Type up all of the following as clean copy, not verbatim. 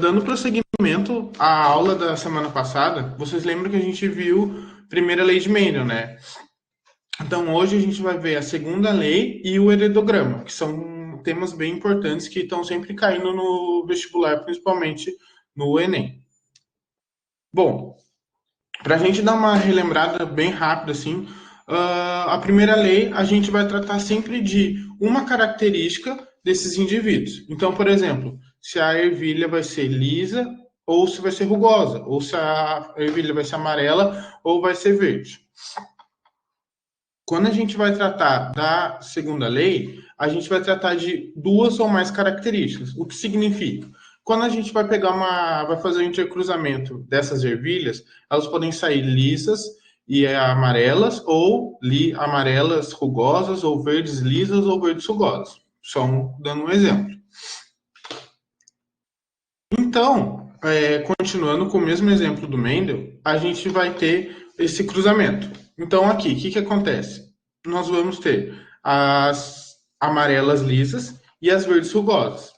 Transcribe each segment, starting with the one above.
Dando prosseguimento à aula da semana passada, vocês lembram que a gente viu a primeira lei de Mendel, né? Então, hoje a gente vai ver a segunda lei e o heredograma, que são temas bem importantes que estão sempre caindo no vestibular, principalmente no Enem. Bom, para a gente dar uma relembrada bem rápida, assim, a primeira lei a gente vai tratar sempre de uma característica desses indivíduos. Então, por exemplo, se a ervilha vai ser lisa ou se vai ser rugosa, ou se a ervilha vai ser amarela ou vai ser verde. Quando a gente vai tratar da segunda lei, a gente vai tratar de duas ou mais características. O que significa? Quando a gente vai fazer o intercruzamento dessas ervilhas, elas podem sair lisas e amarelas, ou amarelas rugosas, ou verdes lisas, ou verdes rugosas. Só dando um exemplo. Então, continuando com o mesmo exemplo do Mendel, a gente vai ter esse cruzamento. Então, aqui, o que acontece? Nós vamos ter as amarelas lisas e as verdes rugosas.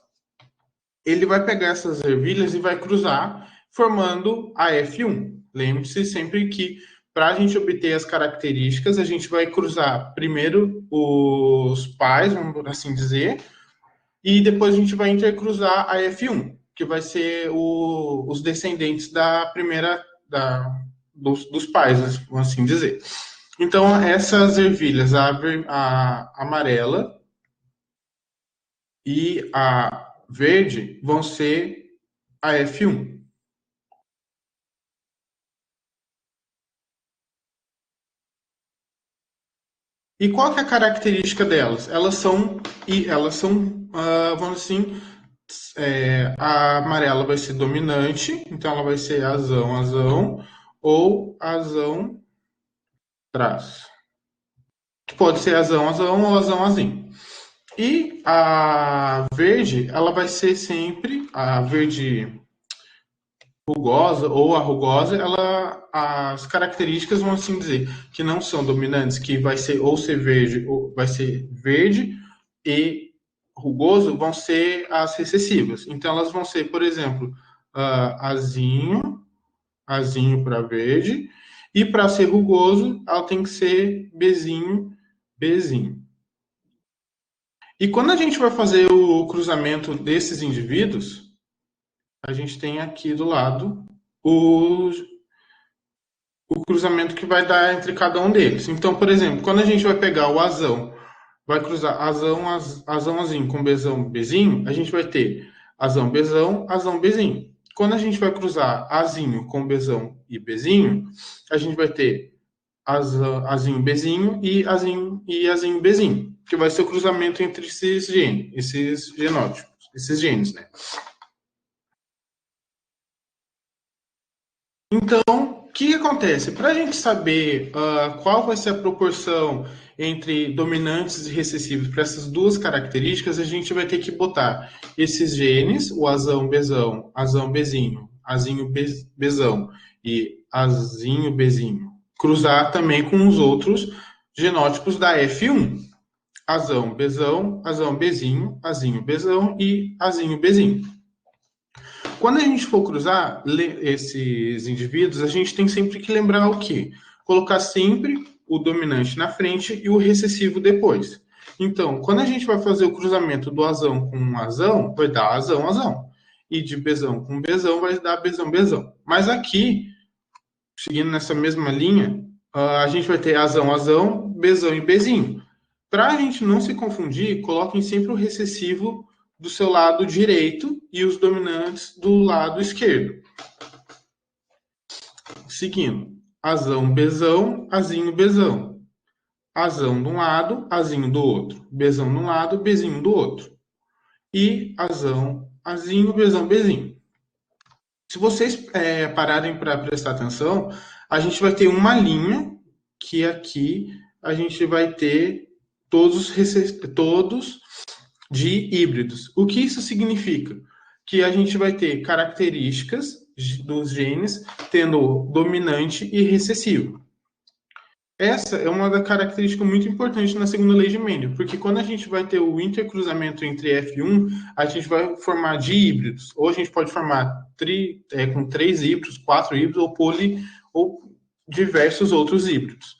Ele vai pegar essas ervilhas e vai cruzar, formando a F1. Lembre-se sempre que, para a gente obter as características, a gente vai cruzar primeiro os pais, vamos assim dizer, e depois a gente vai intercruzar a F1, que vai ser os descendentes da primeira, dos pais, vamos assim dizer. Então, essas ervilhas, a amarela e a verde, vão ser a F1. E qual que é a característica delas? Vamos assim, a amarela vai ser dominante, então ela vai ser azão, azão, ou azão, traço. Que pode ser azão, azão ou azão, azinho. E a verde, ela vai ser sempre a verde rugosa ou a rugosa, as características vão assim dizer que não são dominantes, que vai ser ou ser verde ou vai ser verde e rugoso vão ser as recessivas. Então elas vão ser, por exemplo, azinho, azinho para verde, e para ser rugoso ela tem que ser bezinho, bezinho. E quando a gente vai fazer o cruzamento desses indivíduos, a gente tem aqui do lado o, o cruzamento que vai dar entre cada um deles. Então, por exemplo, quando a gente vai pegar o azão, vai cruzar azão, azão, azinho com bezão, bezinho, a gente vai ter azão, bezinho. Quando a gente vai cruzar azinho com bezão e bezinho, a gente vai ter azinho, bezinho e azinho, bezinho, que vai ser o cruzamento entre esses genótipos, esses genes, né? Então, o que acontece? Para a gente saber qual vai ser a proporção entre dominantes e recessivos para essas duas características, a gente vai ter que botar esses genes, o azão, bezinho, azinho, bezão e azinho, bezinho, cruzar também com os outros genótipos da F1. Azão, bezinho, azinho, bezão e azinho, bezinho. Quando a gente for cruzar esses indivíduos, a gente tem sempre que lembrar o quê? Colocar sempre o dominante na frente e o recessivo depois. Então, quando a gente vai fazer o cruzamento do azão com azão, vai dar azão, azão. E de bezão com bezão, vai dar bezão, bezão. Mas aqui, seguindo nessa mesma linha, a gente vai ter azão, azão, bezão e bezinho. Para a gente não se confundir, coloquem sempre o recessivo do seu lado direito e os dominantes do lado esquerdo. Seguindo, azão, bezão, azinho, bezão. Azão de um lado, azinho do outro. Bezão de um lado, bezinho do outro. E azão, azinho, bezão, bezinho. Se vocês pararem para prestar atenção, a gente vai ter uma linha que aqui a gente vai ter todos de híbridos. O que isso significa? Que a gente vai ter características dos genes tendo dominante e recessivo. Essa é uma da característica muito importante na segunda lei de Mendel, porque quando a gente vai ter o intercruzamento entre F1, a gente vai formar díhíbridos, ou a gente pode formar com 3 híbridos, 4 híbridos, ou diversos outros híbridos.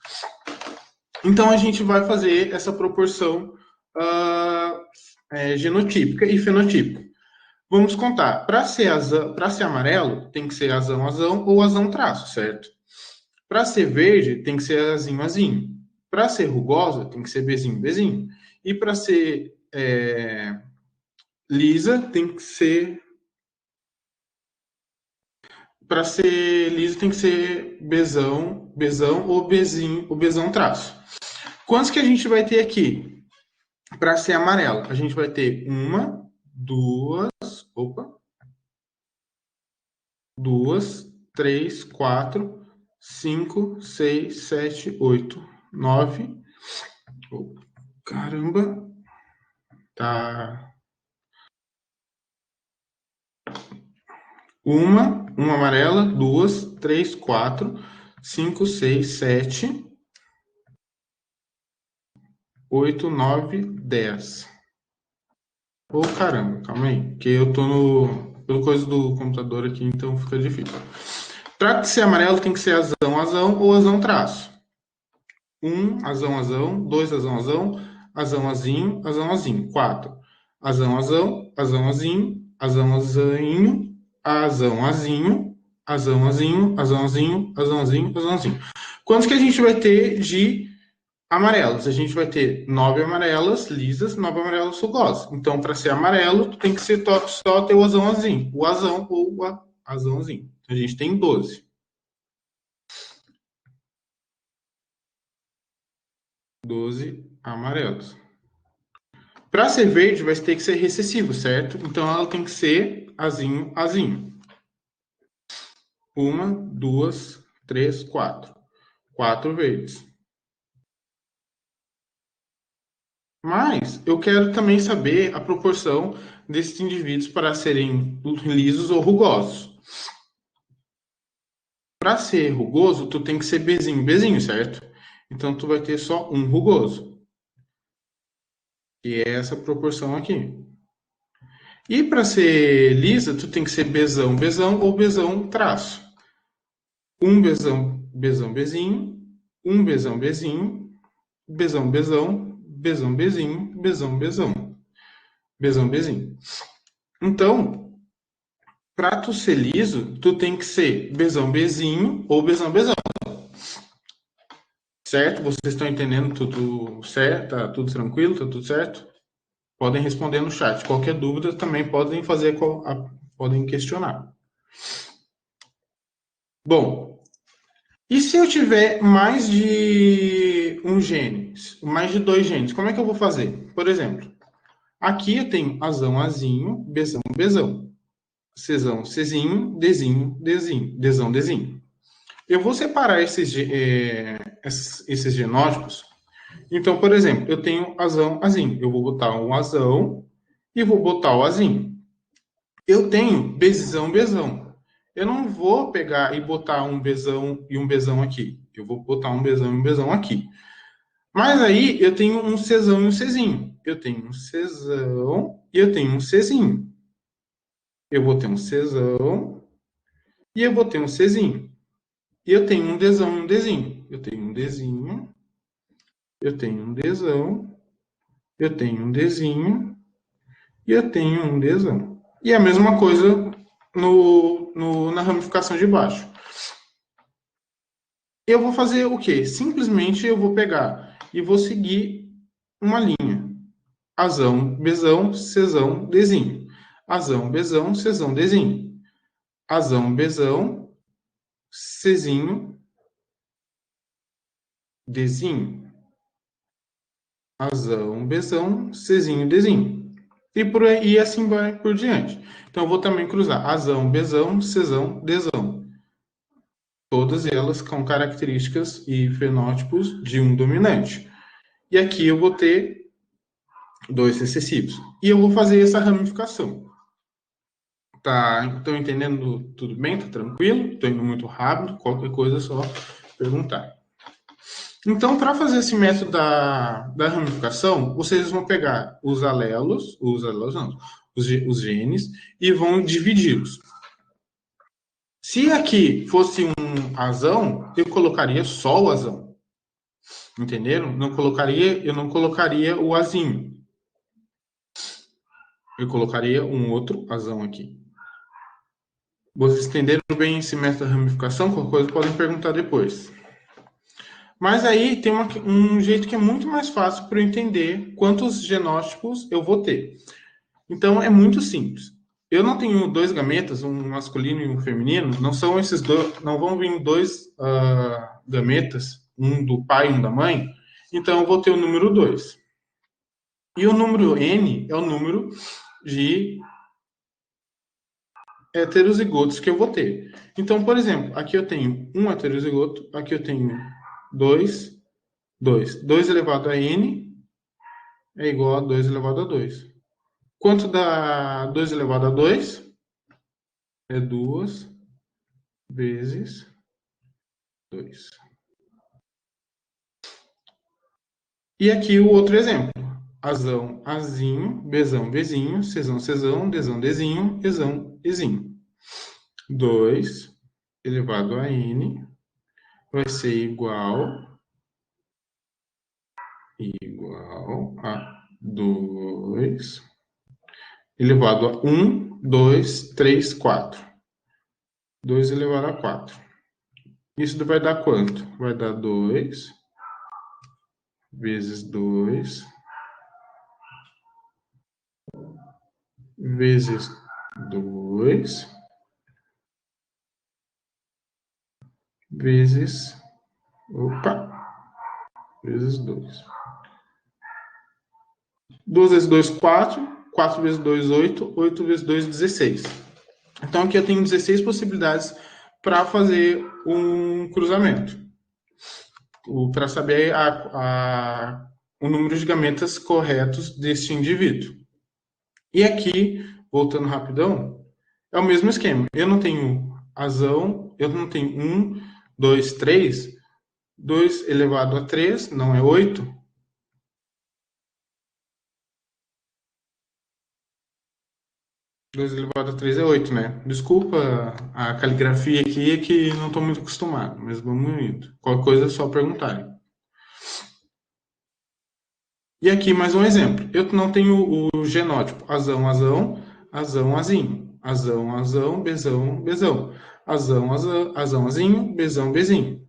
Então, a gente vai fazer essa proporção genotípica e fenotípica. Vamos contar. Para ser amarelo, tem que ser azão, azão ou azão traço, certo? Para ser verde, tem que ser azinho, azinho. Para ser rugosa, tem que ser bezinho, bezinho. E para ser lisa, tem que ser... Para ser lisa, tem que ser bezão, bezão ou bezinho, ou bezão traço. Quantos que a gente vai ter aqui? Para ser amarelo, a gente vai ter uma, duas, duas, três, quatro, 5, 6, 7, 8, 9. Caramba. Tá. Uma amarela, duas, três, quatro, 5, 6, 7, 8, 9, 10. Ô, caramba, calma aí, que eu tô pelo coisa do computador aqui, então fica difícil. Para ser amarelo tem que ser azão, azão ou azão traço. 1, azão, azão, 2, azão, azão, azão, azinho, azão, azinho. 4, azão, azão, azão, azinho, azão, azinho, azão, azinho, azão, azinho, azão, azinho, azão, azinho, azão, azinho. Quantos que a gente vai ter de amarelos? A gente vai ter 9 amarelas lisas, 9 amarelas rugosas. Então, para ser amarelo, tem que ser só ter o azão, azinho, o azão ou o azãozinho. Então, a gente tem 12. 12 amarelos. Para ser verde, vai ter que ser recessivo, certo? Então, ela tem que ser azinho, azinho. 1, 2, 3, 4. 4 verdes. Mas eu quero também saber a proporção desses indivíduos para serem lisos ou rugosos. Para ser rugoso, tu tem que ser bezinho, bezinho, certo? Então, tu vai ter só um rugoso. E é essa proporção aqui. E para ser lisa, tu tem que ser bezão, bezão ou bezão traço. Um bezão, bezão, bezinho, um bezão, bezinho, bezão, bezão, bezão, bezinho, bezão, bezão, bezão, bezinho. Então, para tu ser liso, tu tem que ser bezão, bezinho ou bezão, bezão. Certo? Vocês estão entendendo tudo certo? Tá tudo tranquilo? Tá tudo certo? Podem responder no chat. Qualquer dúvida também podem podem questionar. Bom, e se eu tiver mais de um gene, mais de 2 genes, como é que eu vou fazer? Por exemplo, aqui eu tenho azão, azinho, bezão, bezão, cezão, cezinho, dezinho, dezinho, desão, dezinho. Eu vou separar esses genótipos. Então, por exemplo, eu tenho azão, azinho. Eu vou botar um azão e vou botar o azinho. Eu tenho bezão, bezão. Eu não vou pegar e botar um bezão e um bezão aqui. Eu vou botar um bezão e um bezão aqui. Mas aí eu tenho um cezão e um cezinho. Eu tenho um cezão e eu tenho um cezinho. Eu vou ter um cezão e eu vou ter um cezinho. E eu tenho um desão e um dezinho. Eu tenho um dezinho, eu tenho um desão, eu tenho um dezinho e eu tenho um desão. E a mesma coisa na ramificação de baixo. Eu vou fazer o quê? Simplesmente eu vou pegar e vou seguir uma linha. Azão, bezão, cezão, dezinho. Azão, bezão, cezão, dezinho. Azão, bezão, cezinho, dezinho. Azão, bezão, cezinho, dezinho. E por aí, e assim vai por diante. Então eu vou também cruzar azão, bezão, cezão, desão. Todas elas com características e fenótipos de um dominante. E aqui eu vou ter 2 recessivos. E eu vou fazer essa ramificação. Tá, estão entendendo tudo bem? Tá tranquilo? Estou indo muito rápido? Qualquer coisa é só perguntar. Então, para fazer esse método da ramificação, vocês vão pegar os alelos não, os genes, e vão dividi-los. Se aqui fosse um azão, eu colocaria só o azão. Entenderam? Eu não colocaria o azinho. Eu colocaria um outro azão aqui. Vocês entenderam bem esse método de ramificação? Qualquer coisa podem perguntar depois. Mas aí tem um jeito que é muito mais fácil para eu entender quantos genótipos eu vou ter. Então é muito simples. Eu não tenho dois gametas, um masculino e um feminino. Não são esses dois, não vão vir dois gametas, um do pai e um da mãe. Então eu vou ter o número 2. E o número n é o número de heterozigotos que eu vou ter. Então, por exemplo, aqui eu tenho um heterozigoto, aqui eu tenho 2, 2. 2 elevado a n é igual a 2 elevado a 2. Quanto dá 2 elevado a 2? É 2 vezes 2. E aqui o outro exemplo. Azão, azinho, bezão, bezinho, cezão, cezão, dezão, dezinho, ezão, ezinho. 2 elevado a n vai ser igual a 2 elevado a 1, 2, 3, 4. 2 elevado a 4. Isso vai dar quanto? Vai dar 2 vezes 2 vezes 2 vezes... vezes 2. 2 vezes 2, 4. 4 vezes 2, 8. 8 vezes 2, 16. Então, aqui eu tenho 16 possibilidades para fazer um cruzamento. Para saber o número de gametas corretos deste indivíduo. E aqui, voltando rapidão, é o mesmo esquema. Eu não tenho azão, eu não tenho 1, 2, 3. 2 elevado a 3, não é 8. 2 elevado a 3 é 8, né? Desculpa a caligrafia aqui, é que não estou muito acostumado, mas vamos indo. Qualquer coisa é só perguntarem. E aqui mais um exemplo. Eu não tenho o genótipo azão, azão, azão, azinho. Azão, azão, bezão, bezão. Azão, azão, azão, azinho, bezão, bezinho.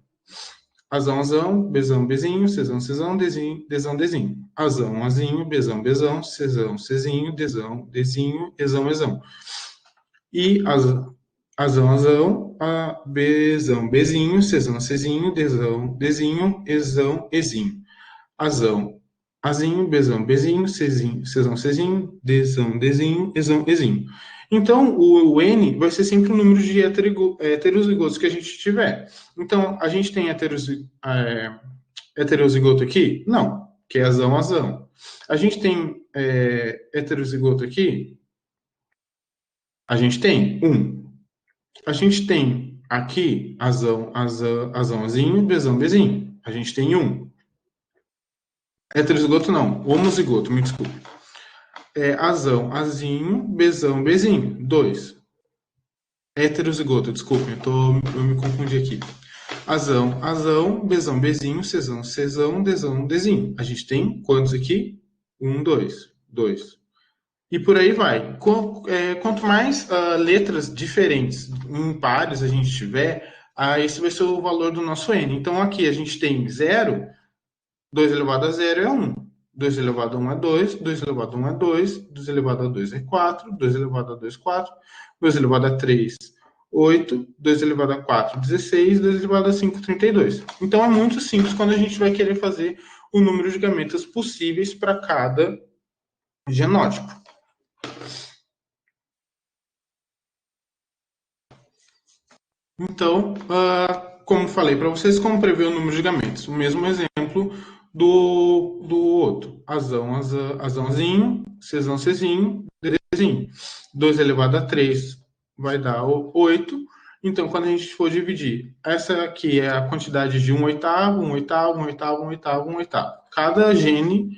Azão, azão, bezão, bezinho, cezão, cezão, dezinho, dezão, dezinho. Azão, azinho, bezão, bezão, cezão, cezinho, dezão, dezinho, ezão, ezão. E azão, azão, bezão, bezinho, cezão, cezinho, dezão, dezinho, ezão, ezinho. Azão, azinho, bezão, bezinho, cezinho, cezão, cezinho, dezão, dezinho, ezão, ezinho. Então, o N vai ser sempre o número de heterozigotos que a gente tiver. Então, a gente tem heterozigoto aqui? Não, que é azão, azão. A gente tem heterozigoto aqui? A gente tem um. A gente tem aqui azão, azão, azãozinho, bezão, bezinho. A gente tem um. Heterozigoto não, homozigoto, me desculpe. Azão, azinho, bezão, bezinho. 2. Heterozigoto, desculpe, eu me confundi aqui. Azão, azão, bezão, bezinho, cezão, cezão, dezão, dezinho. A gente tem quantos aqui? 1, 2. 2. E por aí vai. Quanto mais letras diferentes em pares a gente tiver, esse vai ser o valor do nosso N. Então aqui a gente tem 0, 2 elevado a 0 é 1. 2 elevado a 1 é 2, 2 elevado a 1 é 2, 2 elevado a 2 é 4, 2 elevado a 2 é 4, 2 elevado a 3 8, 2 elevado a 4 16, 2 elevado a 5 32. Então é muito simples quando a gente vai querer fazer o número de gametas possíveis para cada genótipo. Então, como falei para vocês, como prever o número de gametas? O mesmo exemplo do outro. Azão, azãozinho, cezão, cezinho, dezinho. 2 elevado a 3 vai dar 8. Então, quando a gente for dividir, essa aqui é a quantidade de um oitavo, um oitavo, um oitavo, um oitavo, um oitavo. Cada gene,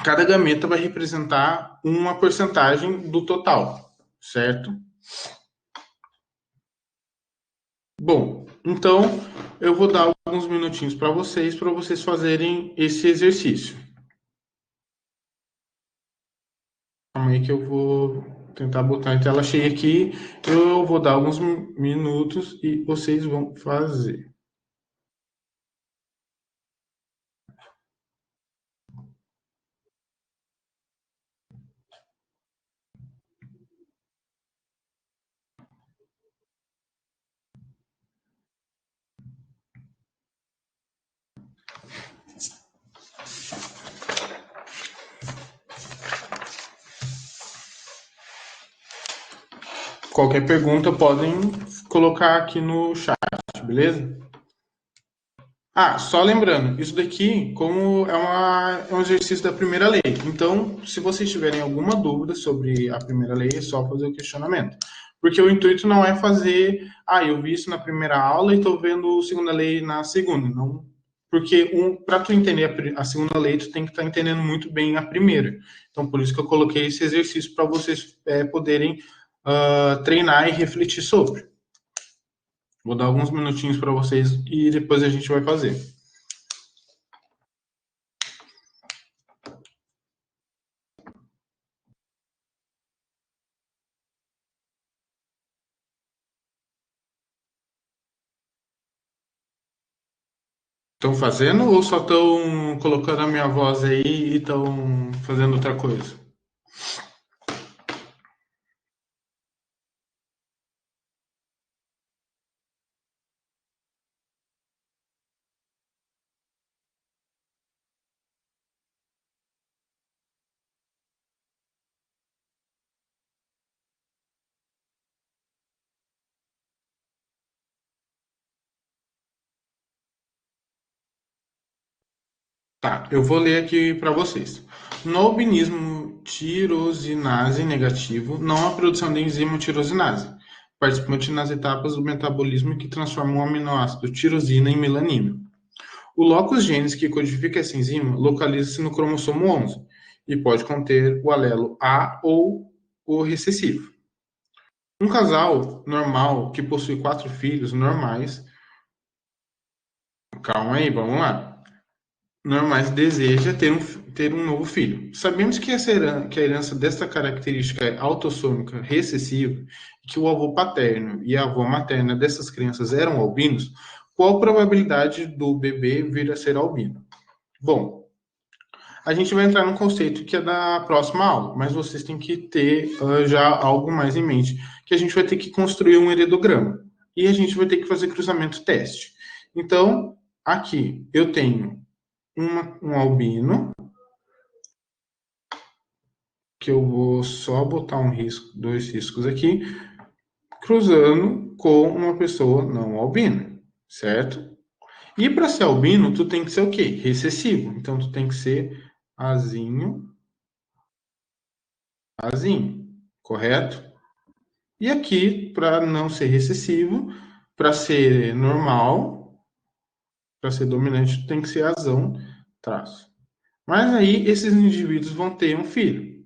cada gameta vai representar uma porcentagem do total, certo? Bom, então eu vou dar alguns minutinhos para vocês fazerem esse exercício. Calma aí que eu vou tentar botar em tela cheia aqui. Eu vou dar alguns minutos e vocês vão fazer. Qualquer pergunta podem colocar aqui no chat, beleza? Ah, só lembrando, isso daqui, como é um exercício da primeira lei. Então, se vocês tiverem alguma dúvida sobre a primeira lei, é só fazer o questionamento. Porque o intuito não é fazer, eu vi isso na primeira aula e estou vendo a segunda lei na segunda. Não, porque para tu entender a segunda lei, tu tem que estar entendendo muito bem a primeira. Então, por isso que eu coloquei esse exercício para vocês poderem treinar e refletir sobre. Vou dar alguns minutinhos para vocês e depois a gente vai fazer. Estão fazendo ou só estão colocando a minha voz aí e estão fazendo outra coisa? Tá, eu vou ler aqui para vocês. No albinismo tirosinase negativo, não há produção de enzima tirosinase, participante nas etapas do metabolismo que transformam o aminoácido tirosina em melanina. O locus genes que codifica essa enzima localiza-se no cromossomo 11 e pode conter o alelo A ou o recessivo. Um casal normal que possui 4 filhos normais, calma aí, vamos lá. Normais deseja ter um novo filho. Sabemos que, que a herança desta característica é autossômica recessiva e que o avô paterno e a avó materna dessas crianças eram albinos. Qual a probabilidade do bebê vir a ser albino? Bom, a gente vai entrar num conceito que é da próxima aula, mas vocês têm que ter já algo mais em mente, que a gente vai ter que construir um heredograma e a gente vai ter que fazer cruzamento teste. Então, aqui eu tenho um albino, que eu vou só botar um risco, 2 riscos aqui, cruzando com uma pessoa não albina, certo? E para ser albino, tu tem que ser o quê? Recessivo. Então, tu tem que ser azinho, azinho, correto? E aqui, para não ser recessivo, para ser normal, para ser dominante, tu tem que ser azão, traço. Mas aí, esses indivíduos vão ter um filho.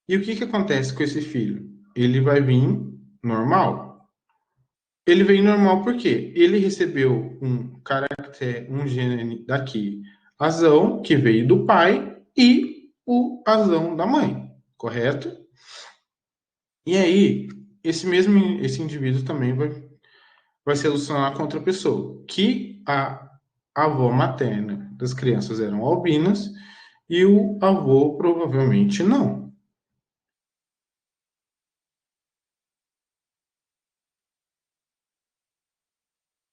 E o que acontece com esse filho? Ele vai vir normal. Ele vem normal porque ele recebeu um caractere, um gene daqui, azão, que veio do pai, e o azão da mãe, correto? E aí, esse indivíduo também vai se relacionar com outra pessoa, que a avó materna das crianças eram albinas e o avô provavelmente não.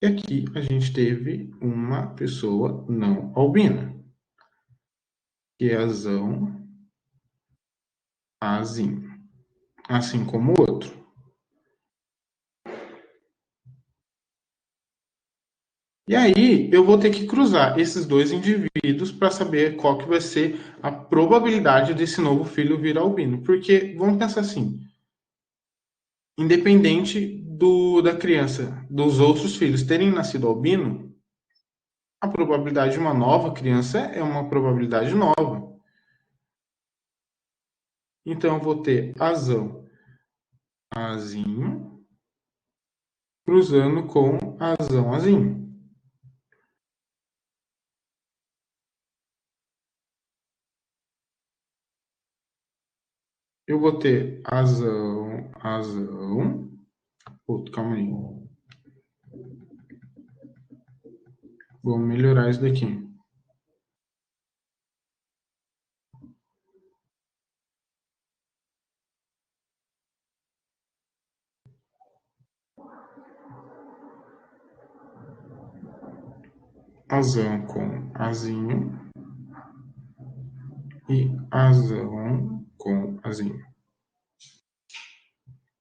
E aqui a gente teve uma pessoa não albina, que é azão, azinho, assim como o outro. E aí eu vou ter que cruzar esses dois indivíduos para saber qual que vai ser a probabilidade desse novo filho vir albino. Porque, vamos pensar assim, independente da criança, dos outros filhos terem nascido albino, a probabilidade de uma nova criança é uma probabilidade nova. Então, eu vou ter azão azinho cruzando com azão azinho. Eu vou ter azão, azão. Outro, calma aí. Vamos melhorar isso daqui. Azão com azinho e azão com azinho.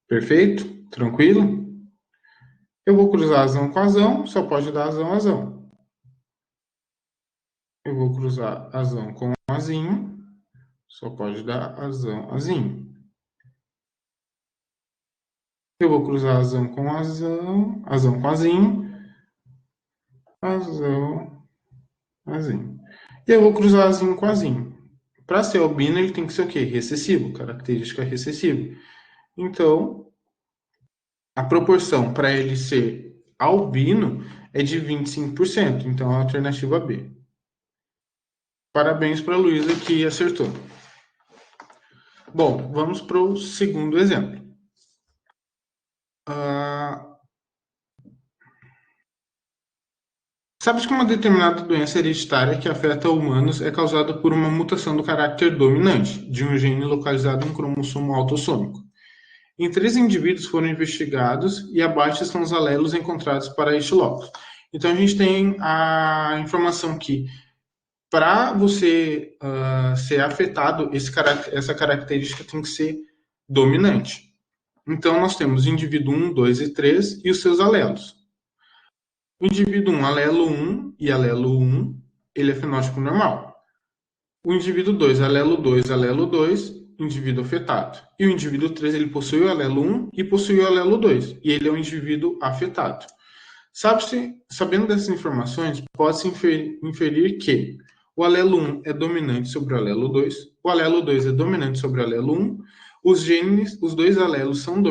Perfeito? Tranquilo? Eu vou cruzar azão com azão, só pode dar azão, azão. Eu vou cruzar azão com azinho, só pode dar azão, azinho. Eu vou cruzar azão com azão, azão com azinho, azão, azinho. E eu vou cruzar azinho com azinho. Para ser albino, ele tem que ser o quê? Recessivo, característica recessiva. Então, a proporção para ele ser albino é de 25%. Então, é a alternativa B. Parabéns para a Luísa que acertou. Bom, vamos para o segundo exemplo. Ah, sabe que uma determinada doença hereditária que afeta humanos é causada por uma mutação do caráter dominante de um gene localizado em cromossomo autossômico. Em 3 indivíduos foram investigados e abaixo estão os alelos encontrados para este locus. Então a gente tem a informação que para você ser afetado, essa característica tem que ser dominante. Então nós temos indivíduo 1, 2 e 3 e os seus alelos. O indivíduo 1, alelo 1 e alelo 1, ele é fenótipo normal. O indivíduo 2, alelo 2, indivíduo afetado. E o indivíduo 3, ele possui o alelo 1 e possui o alelo 2, e ele é um indivíduo afetado. Sabendo dessas informações, pode-se inferir que o alelo 1 é dominante sobre o alelo 2, o alelo 2 é dominante sobre o alelo 1, os genes, os dois alelos são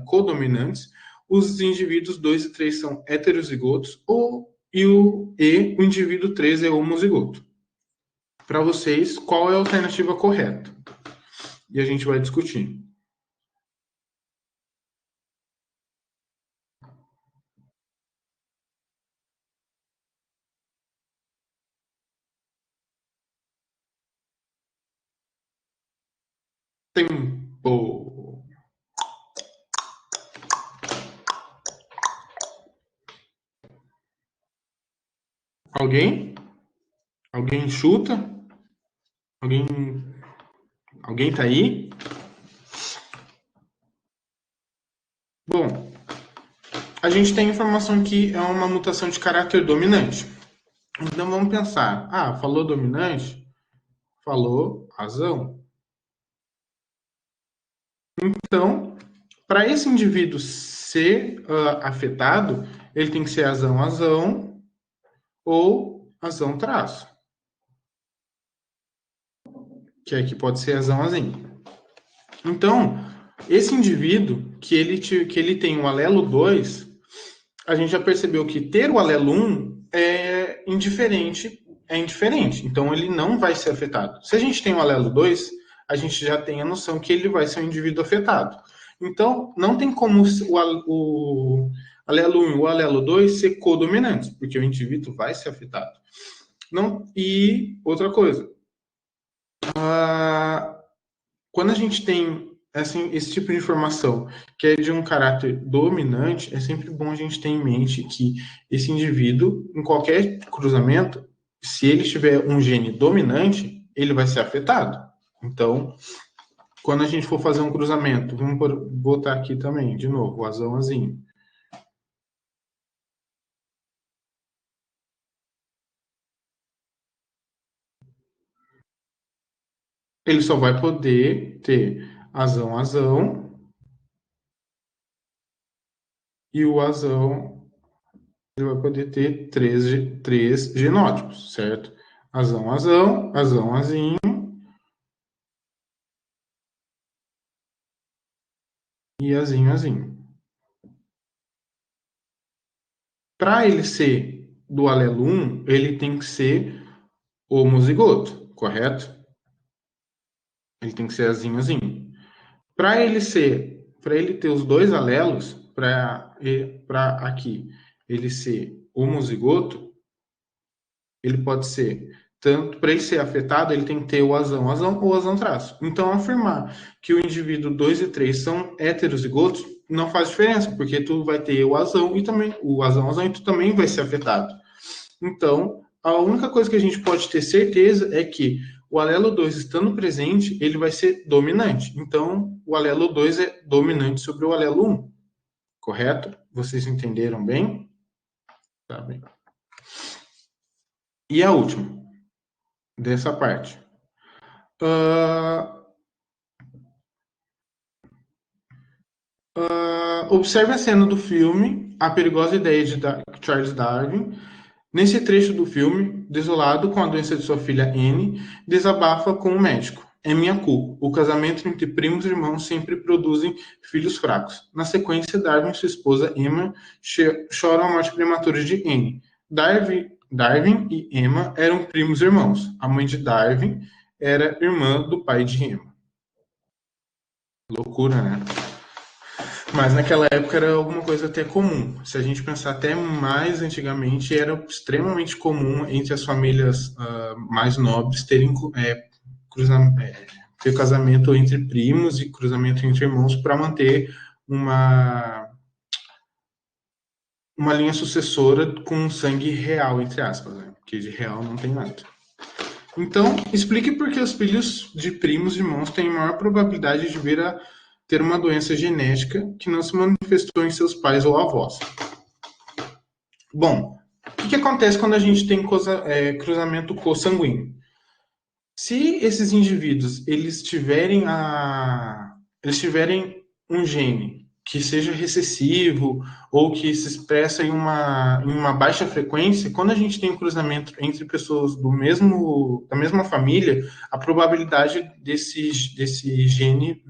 codominantes, os indivíduos 2 e 3 são heterozigotos, e o indivíduo 3 é homozigoto. Para vocês, qual é a alternativa correta? E a gente vai discutir. Tempo. Alguém? Alguém chuta? Alguém, alguém tá aí? Bom, a gente tem informação que é uma mutação de caráter dominante. Então vamos pensar. Ah, falou dominante? Falou razão. Então, para esse indivíduo ser afetado, ele tem que ser azão ou azão traço. Que aqui pode ser azão. Então, esse indivíduo que ele tem o alelo 2, a gente já percebeu que ter o alelo 1 é indiferente. Então, ele não vai ser afetado. Se a gente tem o alelo 2, a gente já tem a noção que ele vai ser um indivíduo afetado. Então, não tem como o alelo 1 e o alelo 2 ser codominantes, porque o indivíduo vai ser afetado. Não, e outra coisa, quando a gente tem assim, esse tipo de informação que é de um caráter dominante, é sempre bom a gente ter em mente que esse indivíduo, em qualquer cruzamento, se ele tiver um gene dominante, ele vai ser afetado. Então, quando a gente for fazer um cruzamento, vamos botar aqui também, de novo, o azão-azinho. Ele só vai poder ter azão-azão e o azão ele vai poder ter três genótipos, certo? Azão, azão, azão, azinho e azinho, azinho. Para ele ser do alelo 1, ele tem que ser homozigoto, correto? Ele tem que ser azinho, azinho. Para ele ter os dois alelos, para aqui ele ser homozigoto, ele pode ser tanto para ele ser afetado, ele tem que ter o azão ou azão traço. Então, afirmar que o indivíduo 2 e 3 são heterozigotos não faz diferença, porque tu vai ter o azão e também o azão e tu também vai ser afetado. Então, a única coisa que a gente pode ter certeza é que o alelo 2 estando presente, ele vai ser dominante. Então, o alelo 2 é dominante sobre o alelo 1. Correto? Vocês entenderam bem? Tá bem. E a última, dessa parte. Uh, observe a cena do filme A Perigosa Ideia de Charles Darwin. Nesse trecho do filme, desolado com a doença de sua filha Anne, desabafa com o médico. É minha culpa. O casamento entre primos e irmãos sempre produzem filhos fracos. Na sequência, Darwin e sua esposa Emma choram a morte prematura de Anne. Darwin e Emma eram primos irmãos. A mãe de Darwin era irmã do pai de Emma. Loucura, né? Mas naquela época era alguma coisa até comum. Se a gente pensar até mais antigamente, era extremamente comum entre as famílias mais nobres terem ter casamento entre primos e cruzamento entre irmãos para manter uma, uma linha sucessora com sangue real, entre aspas, né? Porque de real não tem nada. Então, explique por que os filhos de primos e irmãos têm maior probabilidade de vir a ter uma doença genética que não se manifestou em seus pais ou avós. Bom, o que acontece quando a gente tem cruzamento consanguíneo? Se esses indivíduos eles tiverem um gene que seja recessivo ou que se expressa em uma baixa frequência, quando a gente tem um cruzamento entre pessoas da mesma família, a probabilidade desse gene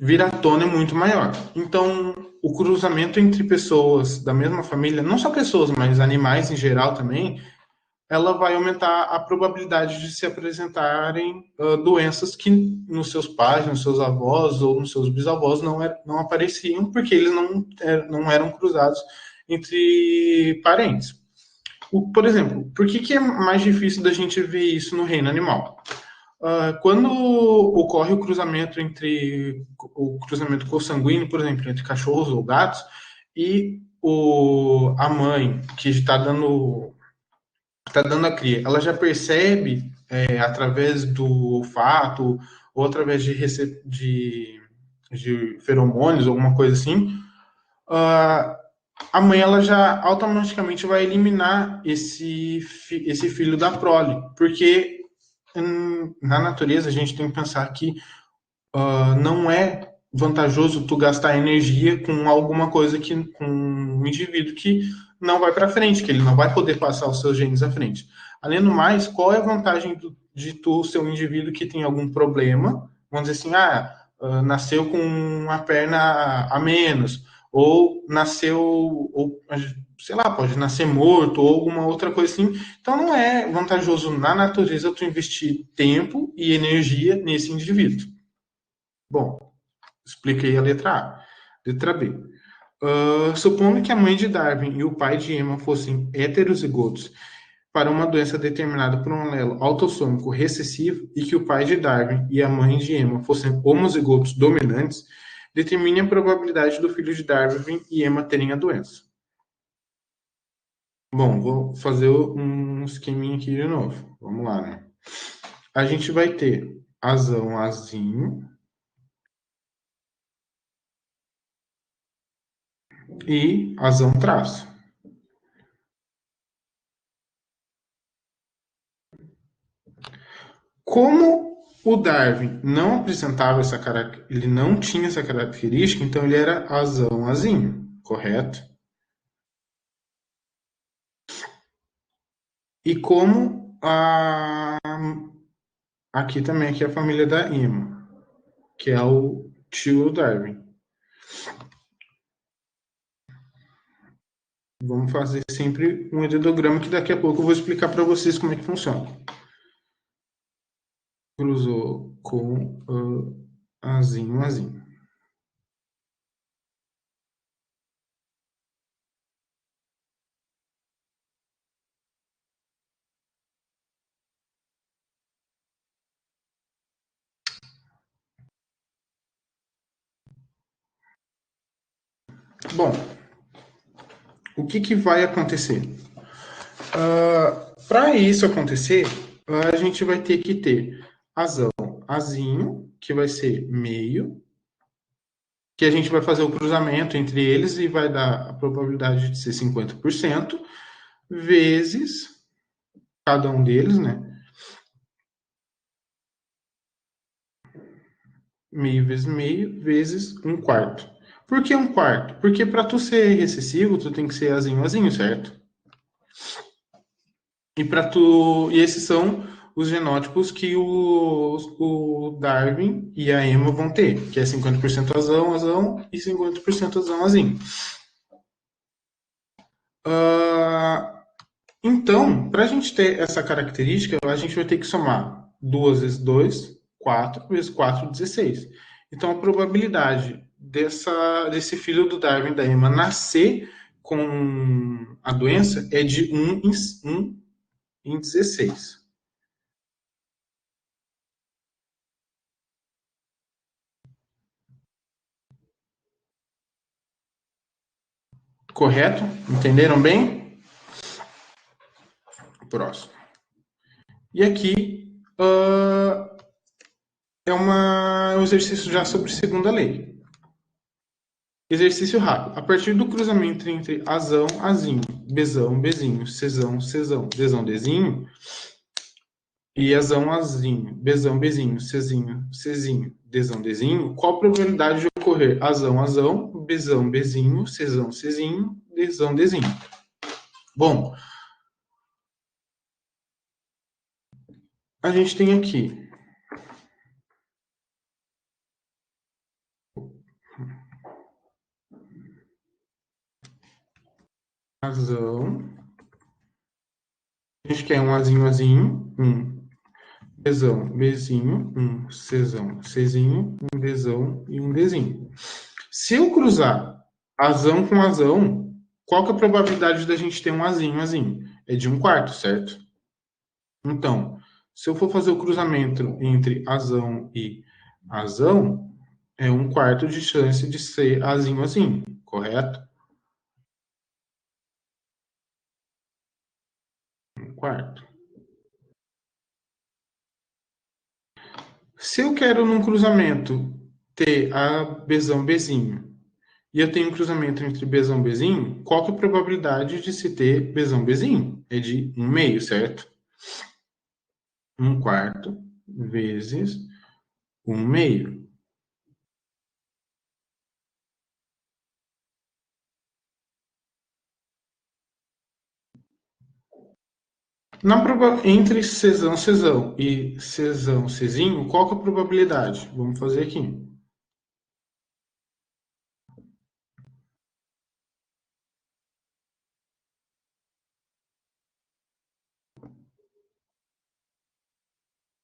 vir à tona é muito maior. Então, o cruzamento entre pessoas da mesma família, não só pessoas, mas animais em geral também, ela vai aumentar a probabilidade de se apresentarem doenças que nos seus pais, nos seus avós ou nos seus bisavós não apareciam, porque eles não eram cruzados entre parentes. Por exemplo, por que é mais difícil da gente ver isso no reino animal? Quando ocorre o cruzamento consanguíneo, por exemplo, entre cachorros ou gatos, e a mãe que está dando a cria, ela já percebe através do olfato ou através de feromônios, alguma coisa assim, a mãe ela já automaticamente vai eliminar esse filho da prole, porque na natureza a gente tem que pensar que não é vantajoso tu gastar energia com alguma coisa com um indivíduo que não vai para frente, que ele não vai poder passar os seus genes à frente. Além do mais, qual é a vantagem de tu ser um indivíduo que tem algum problema? Vamos dizer assim, nasceu com uma perna a menos, ou nasceu, ou sei lá, pode nascer morto, ou alguma outra coisa assim. Então não é vantajoso na natureza tu investir tempo e energia nesse indivíduo. Bom, expliquei a letra A. Letra B. Supondo que a mãe de Darwin e o pai de Emma fossem heterozigotos para uma doença determinada por um alelo autossômico recessivo e que o pai de Darwin e a mãe de Emma fossem homozigotos dominantes, determine a probabilidade do filho de Darwin e Emma terem a doença. Bom, vou fazer um esqueminha aqui de novo. Vamos lá, né? A gente vai ter azão, azinho, e azão traço. Como O Darwin não apresentava essa característica, ele não tinha essa característica, então ele era azão, azinho, correto? E como aqui também aqui é a família da Emma, que é o tio Darwin. Vamos fazer sempre um edredograma que daqui a pouco eu vou explicar para vocês como é que funciona. Cruzou com azinho, azinho. Bom, o que, que vai acontecer? Para isso acontecer, a gente vai ter que ter azão, azinho, que vai ser meio, que a gente vai fazer o cruzamento entre eles e vai dar a probabilidade de ser 50%, vezes cada um deles, né? Meio vezes meio, vezes um quarto. Por que um quarto? Porque para tu ser recessivo, tu tem que ser azinho, azinho, certo? E esses são os genótipos que o Darwin e a Emma vão ter, que é 50% azão, azão e 50% azão, azinho. Ah, então, para a gente ter essa característica, a gente vai ter que somar 2 vezes 2, 4 vezes 4, 16. Então, a probabilidade desse filho do Darwin da Emma nascer com a doença é de 1 em 16. Correto? Entenderam bem? Próximo. E aqui é um exercício já sobre segunda lei. Exercício rápido. A partir do cruzamento entre azão, azinho, bezão, bezinho, cesão, cesão, dezão, dezinho, e azão, azinho, bezão, bezinho, cezinho, cezinho, dezão, dezinho, qual a probabilidade de ocorrer azão, azão, bezão, bezinho, cesão, cezinho, dezão, dezinho? Bom, a gente tem aqui azão, a gente quer um azinho, azinho, um Bzão, Bzinho, um Czão, Czinho, um Dzão e um Dzinho. Se eu cruzar azão com azão, qual que é a probabilidade da gente ter um azinho, azinho? É de um quarto, certo? Então, se eu for fazer o cruzamento entre azão e azão, é um quarto de chance de ser azinho, azinho, correto? Um quarto. Se eu quero num cruzamento ter a Bzão, Bzinho e eu tenho um cruzamento entre Bzão e Bzinho, qual que é a probabilidade de se ter Bzão Bzinho? É de 1/2, certo? 1/4 vezes 1/2. Entre Czão, Czão e Czão, Czinho, qual que é a probabilidade? Vamos fazer aqui.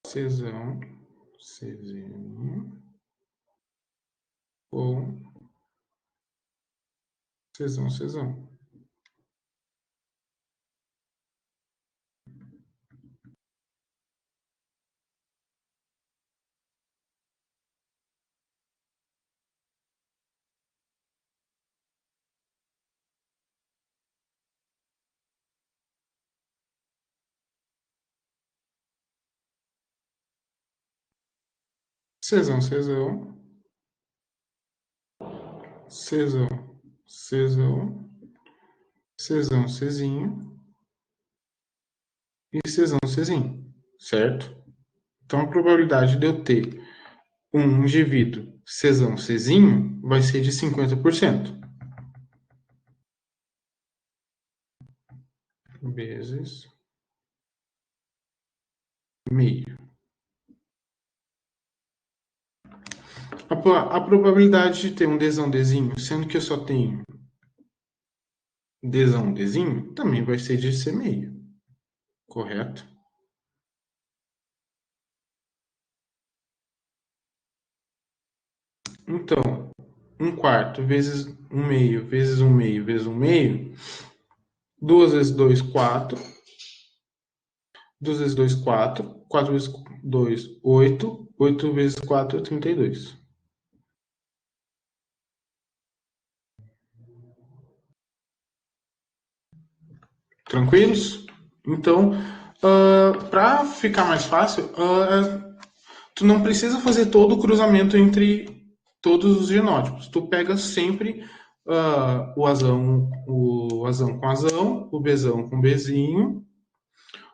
Czão, Czinho ou Czão, Czão. Czão, Czão, Czão, Czão, Czão, Czinho e Czão, Czinho, certo? Então, a probabilidade de eu ter um indivíduo Czão, Czinho vai ser de 50%. Vezes meio. A probabilidade de ter um Dzão, Dzinho, sendo que eu só tenho Dzão, Dzinho, também vai ser de ser meio. Correto? Então, 1/4 vezes 1/2 vezes 1/2 vezes 1/2, 2 vezes 2, 4. 2 vezes 2, 4. 4 vezes 2, 8. 8 vezes 4, 32. Tranquilos? Então, para ficar mais fácil, tu não precisa fazer todo o cruzamento entre todos os genótipos. Tu pega sempre o azão com azão, o bezão com bezinho,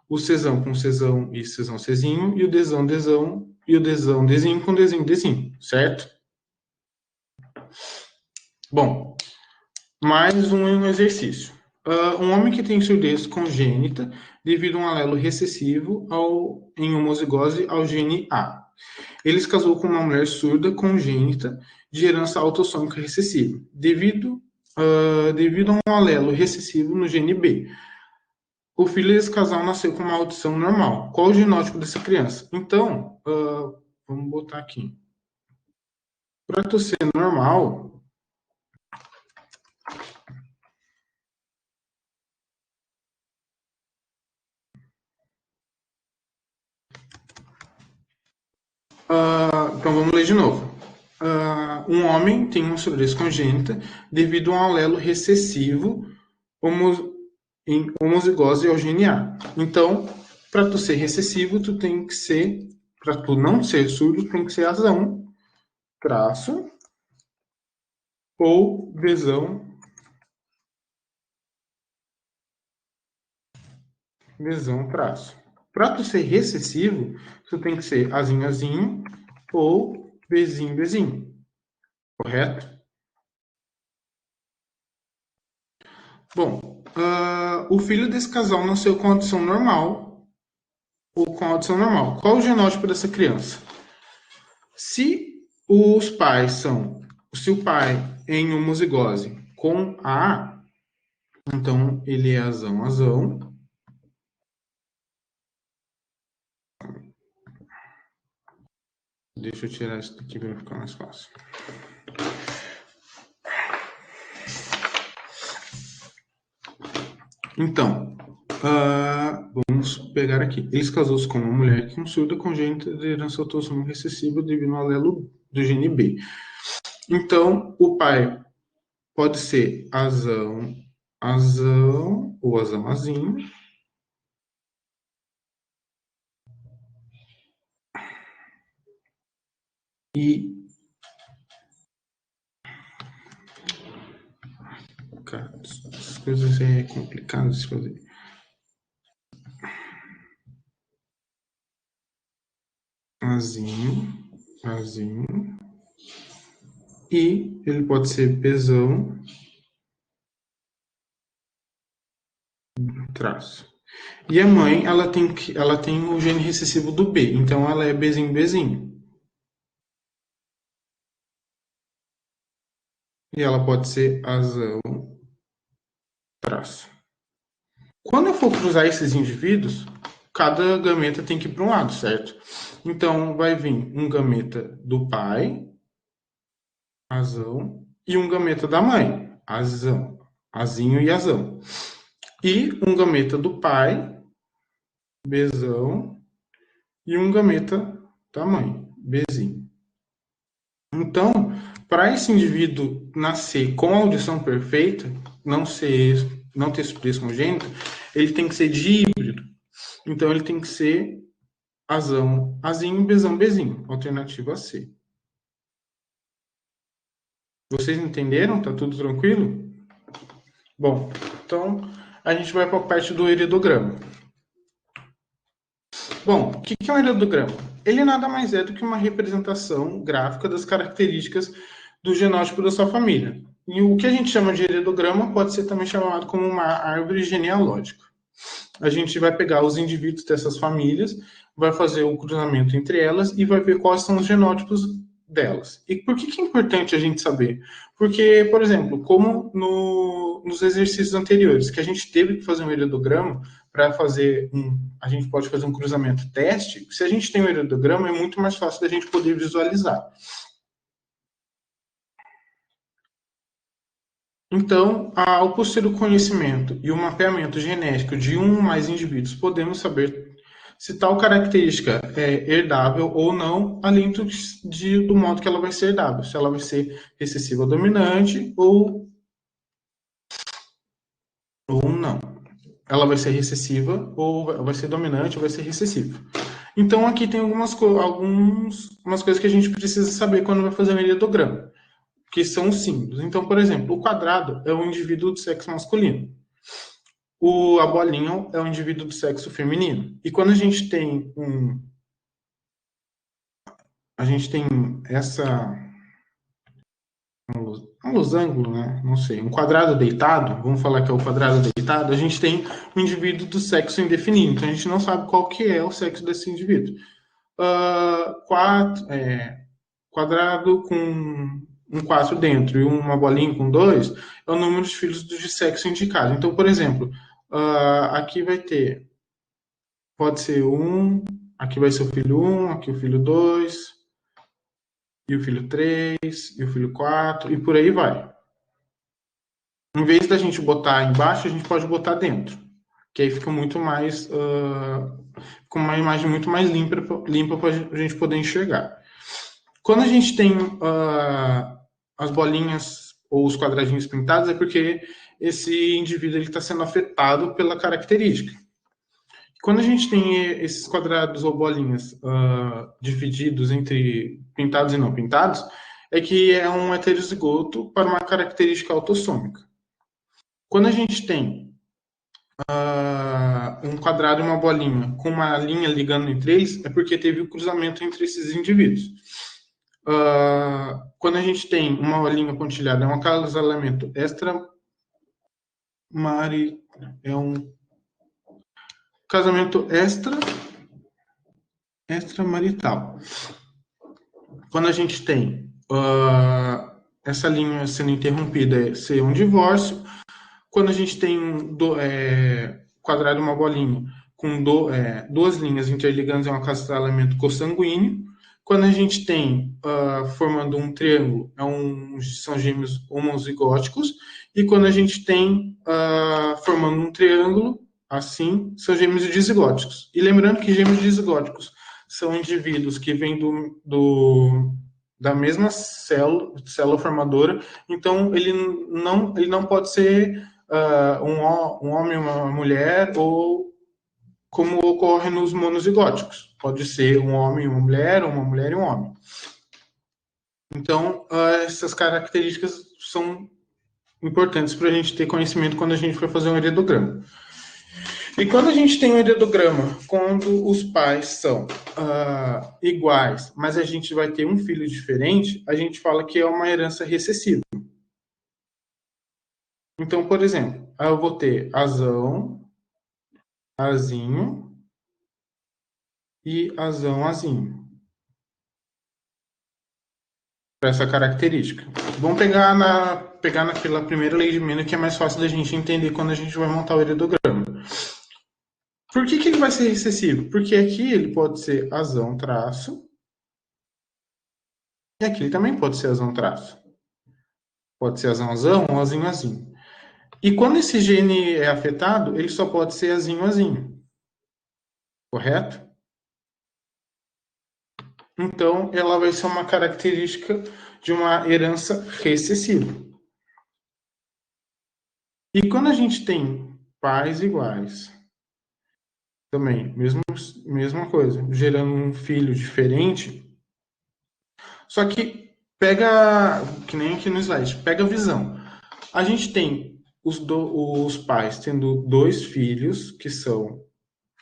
o cesão com cesão e cesão cezinho, e o desão desão e o desão desinho com desinho desinho, certo? Bom, mais um exercício. Um homem que tem surdez congênita devido a um alelo recessivo em homozigose ao gene A. Ele se casou com uma mulher surda congênita de herança autossômica recessiva, devido a um alelo recessivo no gene B. O filho desse casal nasceu com uma audição normal. Qual o genótipo dessa criança? Então, vamos botar aqui. Para tu ser normal, então vamos ler de novo. Um homem tem uma surdez congênita devido a um alelo recessivo em homozigose ao gene A. Então, para tu ser recessivo, tu tem que ser, para tu não ser surdo, tem que ser azão, traço, ou bezão, traço. Para tu ser recessivo, tu tem que ser azinho, azinho, ou bezinho, bezinho. Correto? Bom, o filho desse casal nasceu com audição normal ou com audição normal. Qual o genótipo dessa criança? Se os pais são, se o pai é em homozigose com A, então ele é azão, azão. Deixa eu tirar isso daqui para ficar mais fácil. Então, vamos pegar aqui. Ele se casou com uma mulher com surda congênita de herança autossômica recessiva devido ao alelo do gene B. Então, o pai pode ser azão, azão ou azão, azinho. E cara, as coisas é complicadas de fazer. Azinho, azinho. E ele pode ser pesão, traço. E a mãe, ela tem o gene recessivo do B, então ela é Bzinho, Bzinho. E ela pode ser azão, traço. Quando eu for cruzar esses indivíduos, cada gameta tem que ir para um lado, certo? Então vai vir um gameta do pai, azão, e um gameta da mãe, azão, azinho e azão. E um gameta do pai, bezão, e um gameta da mãe, bezinho. Então, para esse indivíduo nascer com a audição perfeita, não ter surdez congênita, ele tem que ser de híbrido. Então, ele tem que ser azão, azinho, bezão, bezinho. Alternativa C. Vocês entenderam? Tá tudo tranquilo? Bom, então a gente vai para a parte do heredograma. Bom, o que é um heredograma? ele nada mais é do que uma representação gráfica das características do genótipo da sua família. E o que a gente chama de heredograma pode ser também chamado como uma árvore genealógica. A gente vai pegar os indivíduos dessas famílias, vai fazer o cruzamento entre elas e vai ver quais são os genótipos delas. E por que é importante a gente saber? Porque, por exemplo, como nos exercícios anteriores, que a gente teve que fazer um heredograma para fazer a gente pode fazer um cruzamento teste, se a gente tem um heredograma, é muito mais fácil da gente poder visualizar. Então, ao possuir o conhecimento e o mapeamento genético de um ou mais indivíduos, podemos saber se tal característica é herdável ou não, além do modo que ela vai ser herdável, se ela vai ser recessiva dominante ou não. Ela vai ser recessiva ou vai ser dominante ou vai ser recessiva. Então, aqui tem algumas coisas que a gente precisa saber quando vai fazer um heredograma, que são os símbolos. Então, por exemplo, o quadrado é um indivíduo do sexo masculino. A bolinha é um indivíduo do sexo feminino. E quando a gente tem um losango, né? Não sei, um quadrado deitado, vamos falar que é o quadrado deitado, a gente tem um indivíduo do sexo indefinido, então a gente não sabe qual que é o sexo desse indivíduo. Quadrado com um 4 dentro e uma bolinha com 2 é o número de filhos de sexo indicado. Então, por exemplo, aqui pode ser aqui vai ser o filho 1, aqui o filho 2, e o filho 3, e o filho 4, e por aí vai. Em vez da gente botar embaixo, a gente pode botar dentro, que aí fica muito mais, com uma imagem muito mais limpa para a gente poder enxergar. Quando a gente tem as bolinhas ou os quadradinhos pintados, é porque esse indivíduo está sendo afetado pela característica. Quando a gente tem esses quadrados ou bolinhas divididos entre pintados e não pintados, é que é um heterozigoto para uma característica autossômica. Quando a gente tem um quadrado e uma bolinha com uma linha ligando entre eles, é porque teve o cruzamento entre esses indivíduos. Quando a gente tem uma linha pontilhada, é um acasalamento é um casamento extramarital. Quando a gente tem essa linha sendo interrompida, é ser um divórcio. Quando a gente tem quadrado e uma bolinha com duas linhas interligando, é um acasalamento consanguíneo. Quando a gente tem formando um triângulo, são gêmeos homozigóticos. E quando a gente tem formando um triângulo, assim, são gêmeos dizigóticos. E lembrando que gêmeos dizigóticos são indivíduos que vêm da mesma célula formadora, então ele não pode ser um homem e uma mulher, ou como ocorre nos monozigóticos. Pode ser um homem e uma mulher e um homem. Então, essas características são importantes para a gente ter conhecimento quando a gente for fazer um heredograma. E quando a gente tem um heredograma, quando os pais são iguais, mas a gente vai ter um filho diferente, a gente fala que é uma herança recessiva. Então, por exemplo, eu vou ter azão, azinho e azão, azinho. Para essa característica. Vamos pegar naquela primeira lei de Mendel, que é mais fácil da gente entender quando a gente vai montar o heredograma. Por que ele vai ser recessivo? Porque aqui ele pode ser azão traço, e aqui ele também pode ser azão traço. Pode ser azão azão ou azinho azinho. E quando esse gene é afetado, ele só pode ser azinho azinho. Correto? Então, ela vai ser uma característica de uma herança recessiva. E quando a gente tem pais iguais, também, mesma coisa, gerando um filho diferente, só que pega, que nem aqui no slide, pega a visão. A gente tem os pais tendo dois filhos que são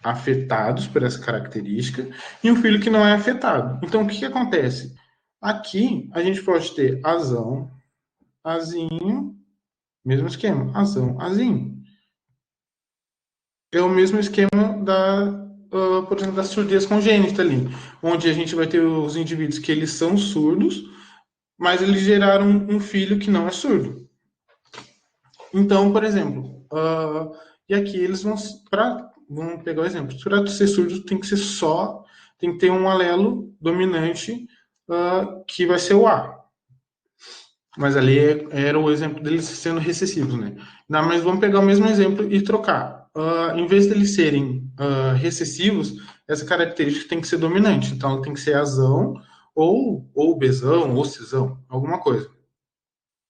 afetados por essa característica e um filho que não é afetado. Então, o que acontece? Aqui, a gente pode ter azão, azinho, mesmo esquema, azão, azinho. É o mesmo esquema por exemplo, da surdez congênita ali, onde a gente vai ter os indivíduos que eles são surdos, mas eles geraram um filho que não é surdo. Então, por exemplo, e aqui eles vamos pegar o exemplo, para ser surdo tem que ter um alelo dominante que vai ser o A. Mas ali era o exemplo deles sendo recessivos, né? Não, mas vamos pegar o mesmo exemplo e trocar. Em vez deles serem recessivos, essa característica tem que ser dominante. Então, tem que ser azão, ou bezão, ou cisão, alguma coisa.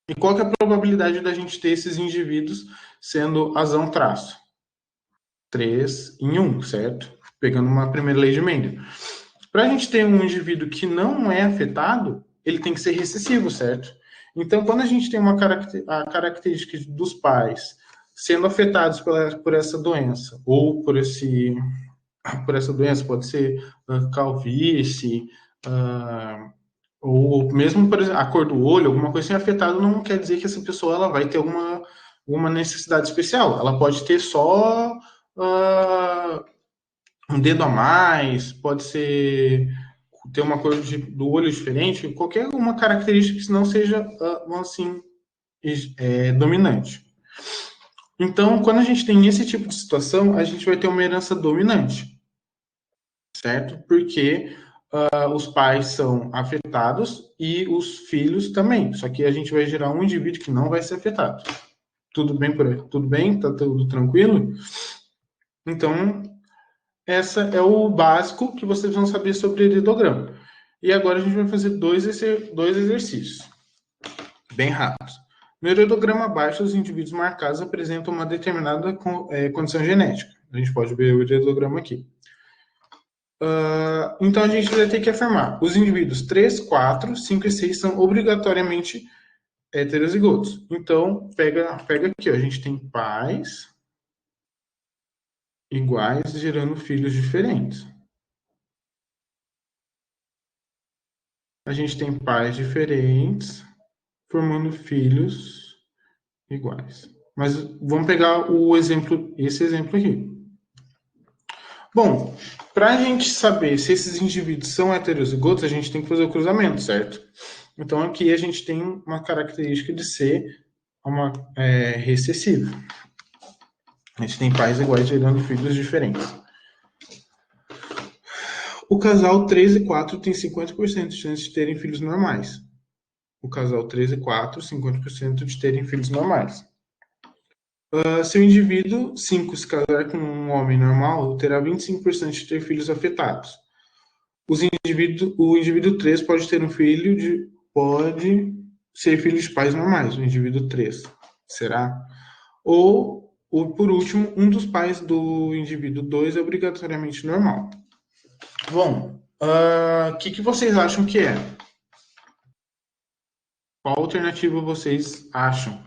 E qual que é a probabilidade da gente ter esses indivíduos sendo azão traço? 3 em 1, certo? Pegando uma primeira lei de Mendel. Para a gente ter um indivíduo que não é afetado, ele tem que ser recessivo, certo? Então, quando a gente tem a característica dos pais sendo afetados por essa doença, ou por essa doença, pode ser calvície, ou mesmo, por exemplo, a cor do olho, alguma coisa assim afetada, não quer dizer que essa pessoa ela vai ter uma necessidade especial. Ela pode ter só um dedo a mais, pode ser ter uma cor do olho diferente, qualquer uma característica que não seja, assim, dominante. Então, quando a gente tem esse tipo de situação, a gente vai ter uma herança dominante, certo? Porque os pais são afetados e os filhos também. Só que a gente vai gerar um indivíduo que não vai ser afetado. Tudo bem por aí? Tudo bem? Tá tudo tranquilo? Então, essa é o básico que vocês vão saber sobre heredograma. E agora a gente vai fazer dois exercícios, bem rápidos. No heredograma abaixo, os indivíduos marcados apresentam uma determinada condição genética. A gente pode ver o heredograma aqui. Então a gente vai ter que afirmar: os indivíduos 3, 4, 5 e 6 são obrigatoriamente heterozigotos. Então, pega aqui, ó, a gente tem pais iguais gerando filhos diferentes. A gente tem pais diferentes formando filhos iguais. Mas vamos pegar esse exemplo aqui. Bom, para a gente saber se esses indivíduos são heterozigotos, a gente tem que fazer o cruzamento, certo? Então aqui a gente tem uma característica de ser recessivo. A gente tem pais iguais gerando filhos diferentes. O casal 3 e 4 tem 50% de chance de terem filhos normais. O casal 3 e 4, 50% de terem filhos normais. Se o indivíduo 5 se casar com um homem normal, terá 25% de ter filhos afetados. O indivíduo 3 pode ter um filho pode ser filho de pais normais, o indivíduo 3. Será? Ou, por último, um dos pais do indivíduo 2 é obrigatoriamente normal. Bom, o que vocês acham que é? Qual alternativa vocês acham?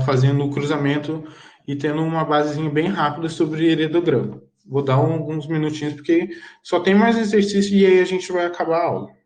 Fazendo o cruzamento e tendo uma basezinha bem rápida sobre heredograma. Vou dar alguns minutinhos, porque só tem mais exercício e aí a gente vai acabar a aula.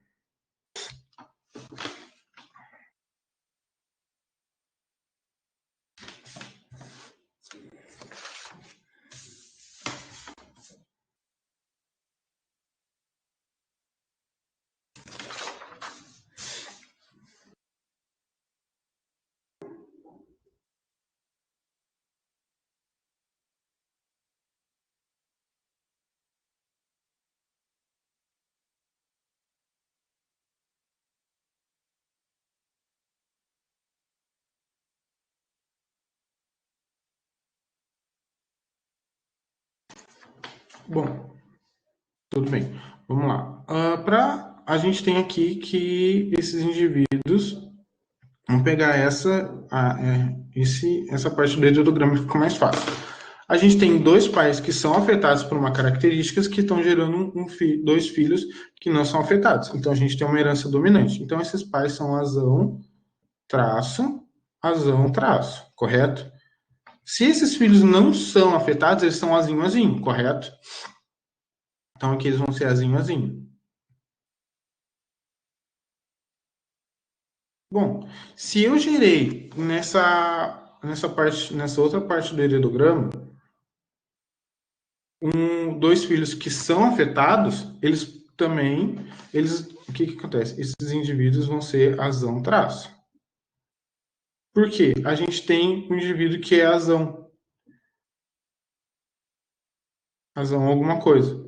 Bom, tudo bem. Vamos lá. A gente tem aqui que esses indivíduos. Vamos pegar essa parte do heredograma que fica mais fácil. A gente tem dois pais que são afetados por uma característica que estão gerando dois filhos que não são afetados. Então a gente tem uma herança dominante. Então esses pais são azão, traço, correto? Se esses filhos não são afetados, eles são azinho, azinho, correto? Então aqui eles vão ser azinho, azinho. Bom, se eu gerei nessa outra parte do heredograma, dois filhos que são afetados, eles também, o que acontece? Esses indivíduos vão ser azão traço. Por quê? A gente tem um indivíduo que é azão alguma coisa.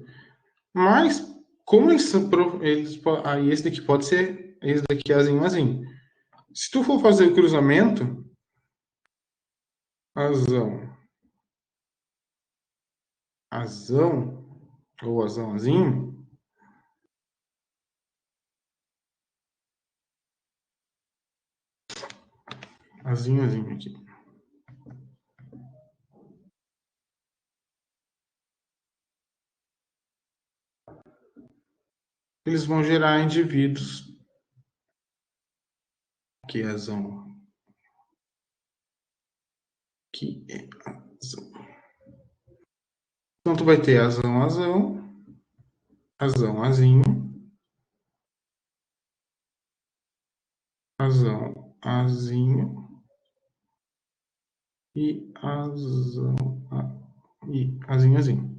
Mas, como aí esse daqui pode ser, esse daqui é azinho, azinho. Se tu for fazer o cruzamento, azão, azão, ou azão, azinho, azinho, azinho aqui. Eles vão gerar indivíduos que é azão, que é azão. Então tu vai ter azão, azão, azão, azinho, azão, azinho e azão, e azinho, azinho.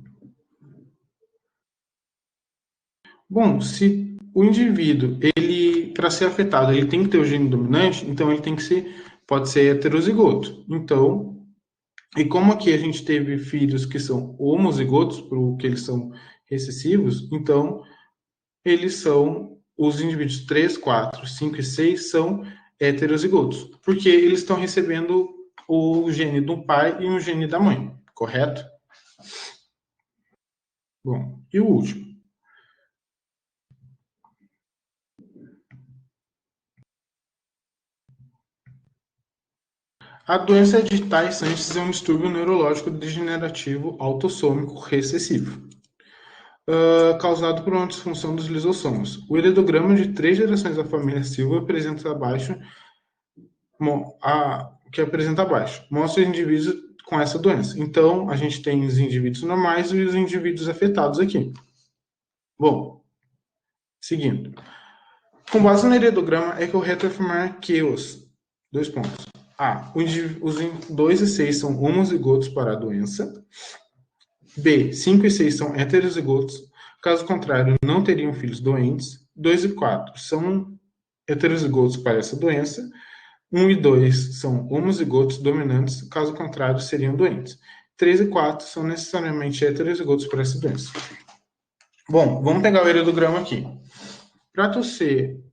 Bom, se o indivíduo, ele, para ser afetado, ele tem que ter o gene dominante, então ele tem que ser, pode ser heterozigoto. Então, e como aqui a gente teve filhos que são homozigotos, porque eles são recessivos, então eles são, os indivíduos 3, 4, 5 e 6 são heterozigotos, porque eles estão recebendo o gene do pai e o gene da mãe, correto? Bom, e o último. A doença de Tay-Sachs é um distúrbio neurológico degenerativo autossômico recessivo, causado por uma disfunção dos lisossomos. O heredograma de 3 gerações da família Silva apresenta abaixo, que apresenta abaixo, mostra os indivíduos com essa doença. Então, a gente tem os indivíduos normais e os indivíduos afetados aqui. Bom, seguindo. Com base no heredograma, é correto afirmar que dois pontos. Os 2 e 6 são homozigotos para a doença. B, 5 e 6 são heterozigotos. Caso contrário, não teriam filhos doentes. 2 e 4 são heterozigotos para essa doença. 1 e 2 são homozigotos dominantes. Caso contrário, seriam doentes. 3 e 4 são necessariamente heterozigotos para essa doença. Bom, vamos pegar o heredograma aqui. Para tu ser,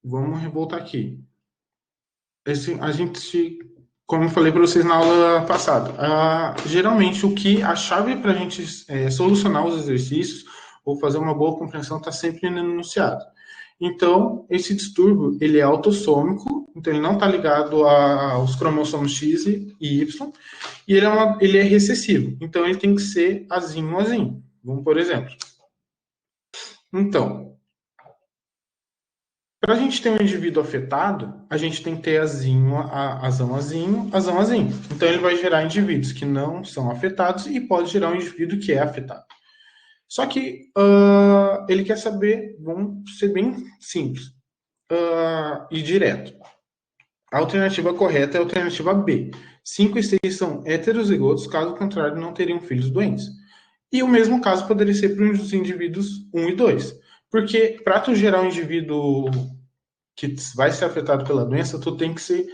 vamos voltar aqui. A gente, como eu falei para vocês na aula passada, geralmente a chave para a gente solucionar os exercícios ou fazer uma boa compreensão está sempre no enunciado. Então, esse distúrbio, ele é autossômico, então ele não está ligado aos cromossomos X e Y, e ele é recessivo, então ele tem que ser azinho, azinho. Vamos por exemplo. Então, para a gente ter um indivíduo afetado, a gente tem que ter azinho, azão, azinho, azão, azinho. Então, ele vai gerar indivíduos que não são afetados e pode gerar um indivíduo que é afetado. Só que ele quer saber, vamos ser bem simples e direto. A alternativa correta é a alternativa B. 5 e 6 são heterozigotos, caso contrário, não teriam filhos doentes. E o mesmo caso poderia ser para os indivíduos 1 e 2. Porque para tu gerar um indivíduo que vai ser afetado pela doença, tu tem que ser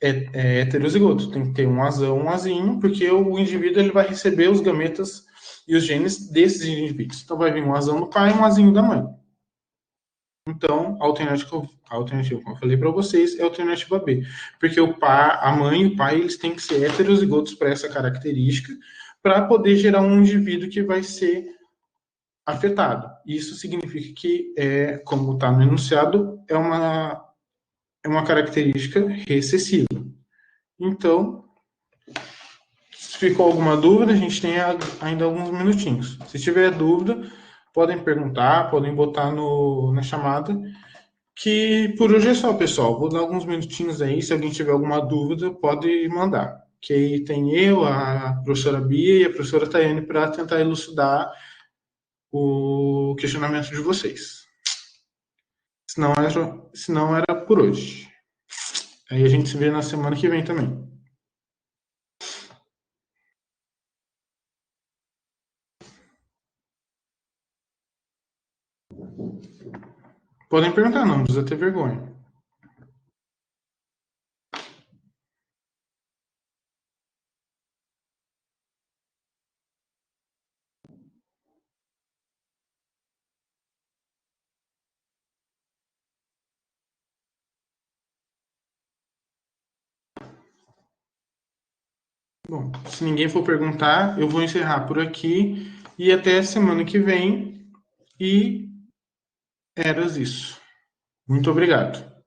heterozigoto, tem que ter um azão, um azinho, porque o indivíduo ele vai receber os gametas e os genes desses indivíduos. Então vai vir um azão do pai e um azinho da mãe. Então, a alternativa, como eu falei para vocês, é a alternativa B. Porque a mãe e o pai, eles têm que ser heterozigotos para essa característica, para poder gerar um indivíduo que vai ser afetado. Isso significa que, como está no enunciado, é uma característica recessiva. Então, se ficou alguma dúvida, a gente tem ainda alguns minutinhos. Se tiver dúvida, podem perguntar, podem botar na chamada, que por hoje é só, pessoal. Vou dar alguns minutinhos aí, se alguém tiver alguma dúvida, pode mandar. que aí tem eu, a professora Bia e a professora Tayane para tentar elucidar o questionamento de vocês. Se não era por hoje. Aí a gente se vê na semana que vem também. Podem perguntar, não precisa ter vergonha. Bom, se ninguém for perguntar, eu vou encerrar por aqui e até semana que vem. E eras isso. Muito obrigado.